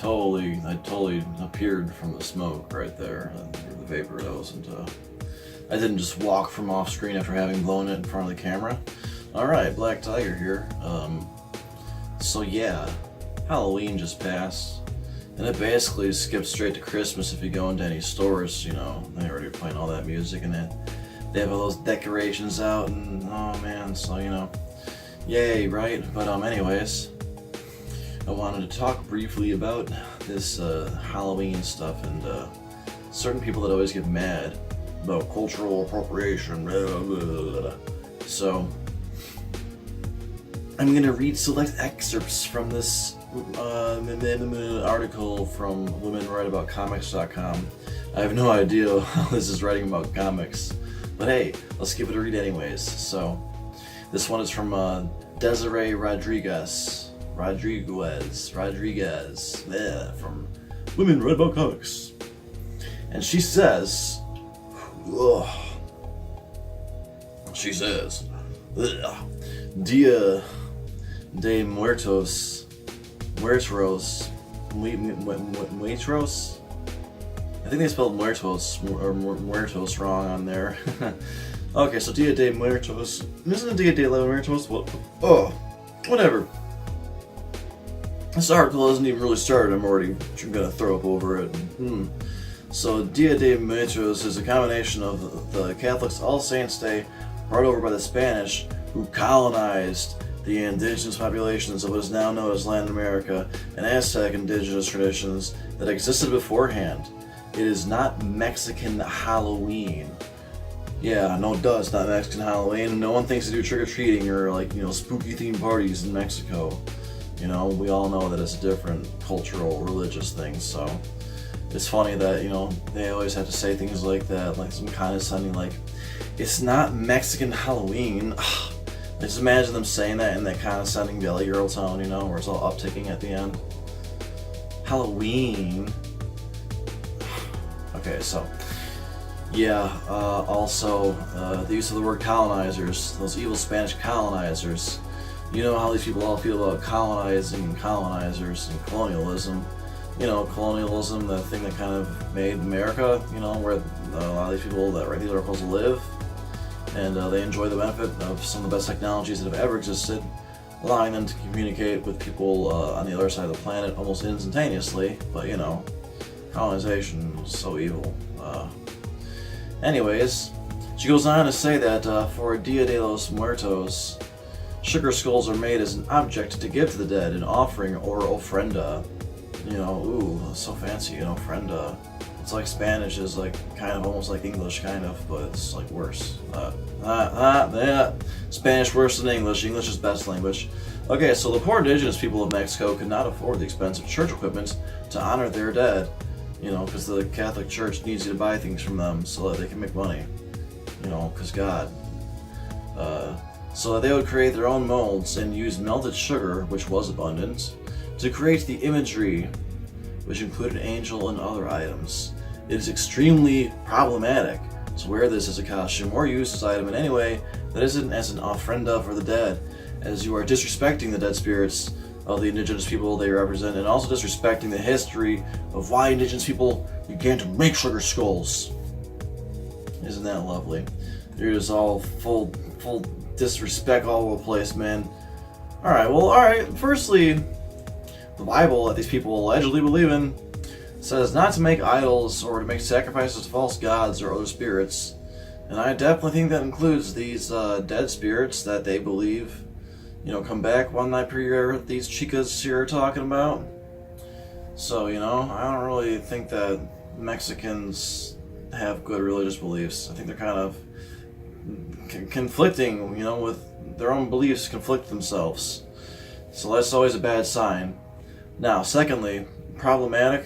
totally appeared from the smoke right there, the vapor that wasn't. I didn't just walk from off screen after having blown it in front of the camera. All right, Black Tiger here. So yeah, Halloween just passed, and it basically skips straight to Christmas if you go into any stores. You know, they already playing all that music and it. They have all those decorations out, and oh man, so you know, yay, right? But anyways. I wanted to talk briefly about this Halloween stuff and certain people that always get mad about cultural appropriation. Blah, blah, blah, blah. So, I'm going to read select excerpts from this article from womenwriteaboutcomics.com. I have no idea how this is writing about comics, but hey, let's give it a read anyways. So, this one is from Desiree Rodriguez, from Women Write About Comics. And she says, Dia de Muertos, I think they spelled Muertos or Muertos wrong on there. Okay, so Dia de Muertos, isn't it Dia de los Muertos? What? Oh, whatever. This article hasn't even really started. I'm already gonna throw up over it. So Dia de Muertos is a combination of the Catholics' All Saints Day, brought over by the Spanish, who colonized the indigenous populations of what is now known as Latin America, and Aztec indigenous traditions that existed beforehand. It is not Mexican Halloween. Yeah, no, duh, it's not Mexican Halloween. No one thinks to do trick-or-treating or spooky themed parties in Mexico. You know, we all know that it's a different cultural, religious thing, so it's funny that, they always have to say things like that, like some condescending, like, it's not Mexican Halloween. I just imagine them saying that in that condescending Valley Girl tone, where it's all upticking at the end. Halloween. Okay, so, yeah, also, the use of the word colonizers, those evil Spanish colonizers. You know how these people all feel about colonizing and colonizers and colonialism. Colonialism, the thing that kind of made America, where a lot of these people that regular locals live, and they enjoy the benefit of some of the best technologies that have ever existed, allowing them to communicate with people on the other side of the planet almost instantaneously, but colonization is so evil. Anyways, she goes on to say that for Dia de los Muertos, sugar skulls are made as an object to give to the dead, an offering or ofrenda. Ooh, so fancy, ofrenda. It's like Spanish is like kind of almost like English, kind of, but it's like worse. Spanish worse than English. English is best language. Okay, so the poor indigenous people of Mexico could not afford the expensive church equipment to honor their dead, because the Catholic Church needs you to buy things from them so that they can make money, because God. So that they would create their own molds and use melted sugar, which was abundant, to create the imagery, which included angel and other items. It is extremely problematic to wear this as a costume or use this item in any way that isn't as an ofrenda for the dead, as you are disrespecting the dead spirits of the indigenous people they represent, and also disrespecting the history of why indigenous people began to make sugar skulls. Isn't that lovely? You're just all full disrespect all over the place, man. Alright, firstly, the Bible that these people allegedly believe in says not to make idols or to make sacrifices to false gods or other spirits, and I definitely think that includes these dead spirits that they believe, come back one night per year, these chicas here are talking about. So, I don't really think that Mexicans have good religious beliefs. I think they're kind of conflicting, with their own beliefs conflict themselves. So that's always a bad sign. Now, secondly, problematic.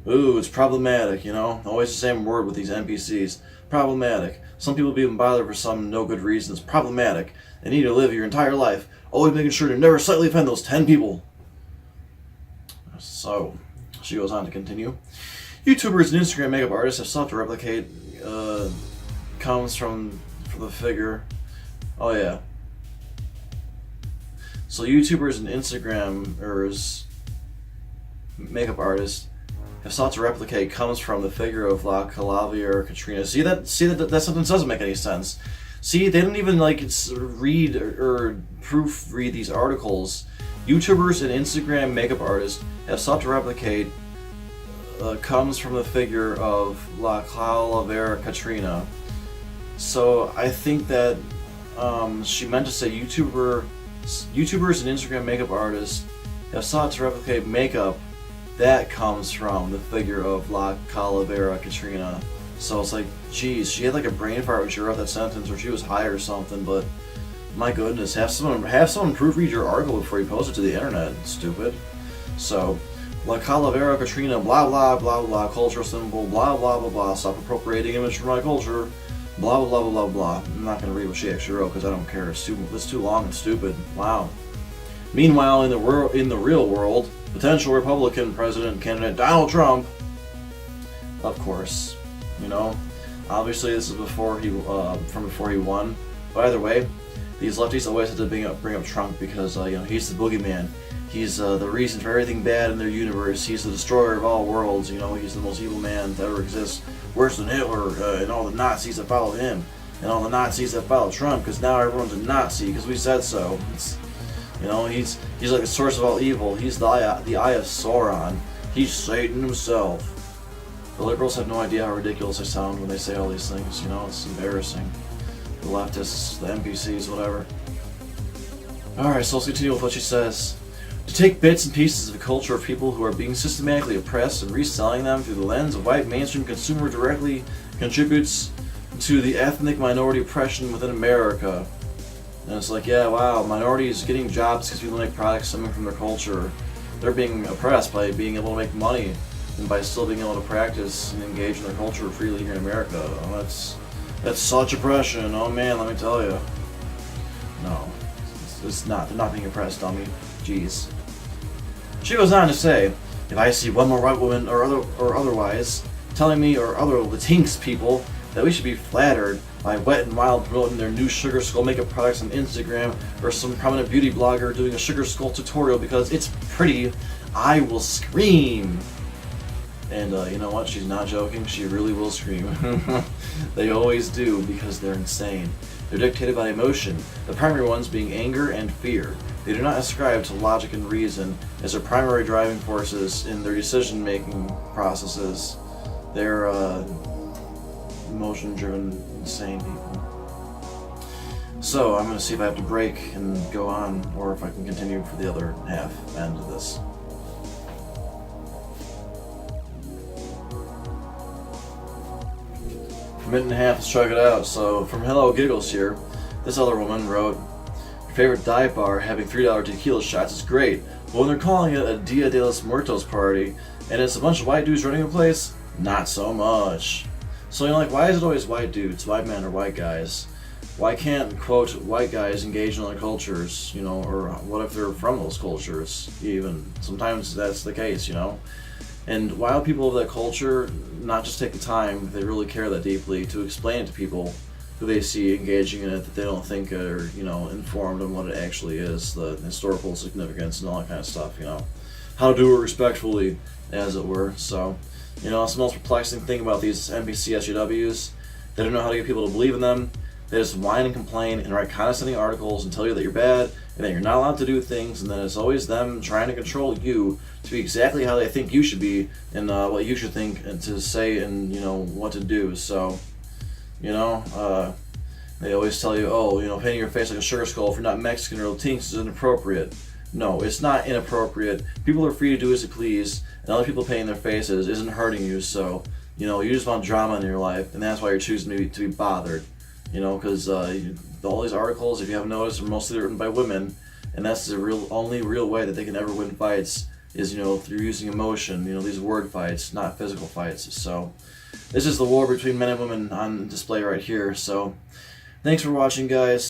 Ooh, it's problematic, always the same word with these NPCs. Problematic. Some people even bother for some no good reason. It's problematic. They need to live your entire life, always making sure to never slightly offend those 10 people. So, she goes on to continue. YouTubers and Instagram makeup artists have sought to replicate, comes from the figure. Oh yeah. So YouTubers and Instagrammers makeup artists have sought to replicate comes from the figure of La Calavera Katrina. See that sentence doesn't make any sense. See, they didn't even read or proofread these articles. YouTubers and Instagram makeup artists have sought to replicate comes from the figure of La Calavera Katrina. So I think that she meant to say YouTubers and Instagram makeup artists have sought to replicate makeup that comes from the figure of La Calavera Katrina. So it's like, geez, she had like a brain fart when she wrote that sentence, or she was high or something. But my goodness, have someone proofread your article before you post it to the internet. Stupid. So, La Calavera Katrina, blah blah blah blah, cultural symbol, blah blah blah blah. Stop appropriating image from my culture, blah blah blah blah blah. I'm not gonna read what she actually wrote because I don't care. It's too long and stupid. Wow. Meanwhile, in the real world, potential Republican president candidate Donald Trump, of course, obviously this is before he won. But either way, these lefties always have to bring up Trump because he's the boogeyman. He's the reason for everything bad in their universe. He's the destroyer of all worlds. He's the most evil man that ever exists, worse than Hitler and all the Nazis that follow him, and all the Nazis that follow Trump. Because now everyone's a Nazi because we said so. He's like the source of all evil. He's the eye of Sauron. He's Satan himself. The liberals have no idea how ridiculous they sound when they say all these things. It's embarrassing. The leftists, the NPCs, whatever. Alright, so let's continue with what she says. To take bits and pieces of the culture of people who are being systematically oppressed and reselling them through the lens of white mainstream consumer directly contributes to the ethnic minority oppression within America. And it's like, yeah, wow, minorities getting jobs because people make products stemming from their culture. They're being oppressed by being able to make money and by still being able to practice and engage in their culture freely here in America. Oh, that's such oppression. Oh man, let me tell you. No, it's not. They're not being oppressed, dummy. Jeez. She goes on to say, if I see one more white woman or otherwise telling me or other Latinx people that we should be flattered by Wet n Wild promoting their new Sugar Skull makeup products on Instagram, or some prominent beauty blogger doing a Sugar Skull tutorial because it's pretty, I will scream. And you know what? She's not joking. She really will scream. They always do because they're insane. They're dictated by emotion, the primary ones being anger and fear. They do not ascribe to logic and reason as their primary driving forces in their decision-making processes. They're emotion-driven, insane people. So I'm going to see if I have to break and go on, or if I can continue for the other half end of this. For a minute and a half, let's check it out. So from Hello Giggles here, this other woman wrote, your favorite dive bar having $3 tequila shots is great, but when they're calling it a Dia de los Muertos party and it's a bunch of white dudes running the place, not so much. So why is it always white dudes, white men, or white guys? Why can't, quote, white guys engage in other cultures, or what if they're from those cultures, even? Sometimes that's the case, And why do people of that culture not just take the time, if they really care that deeply, to explain it to people who they see engaging in it that they don't think are, informed on what it actually is, the historical significance and all that kind of stuff, How to do it respectfully, as it were. So, it's the most perplexing thing about these NPC SJWs. They don't know how to get people to believe in them. They just whine and complain and write condescending articles and tell you that you're bad and that you're not allowed to do things, and then it's always them trying to control you to be exactly how they think you should be and what you should think and to say and what to do. So they always tell you, painting your face like a sugar skull if you're not Mexican or Latinx is inappropriate. No, it's not inappropriate. People are free to do as they please, and other people painting their faces isn't hurting you. So you just want drama in your life, and that's why you're choosing to be bothered. Because all these articles, if you haven't noticed, are mostly written by women, and that's the only real way that they can ever win fights is, through using emotion, these word fights, not physical fights. So this is the war between men and women on display right here. So thanks for watching, guys.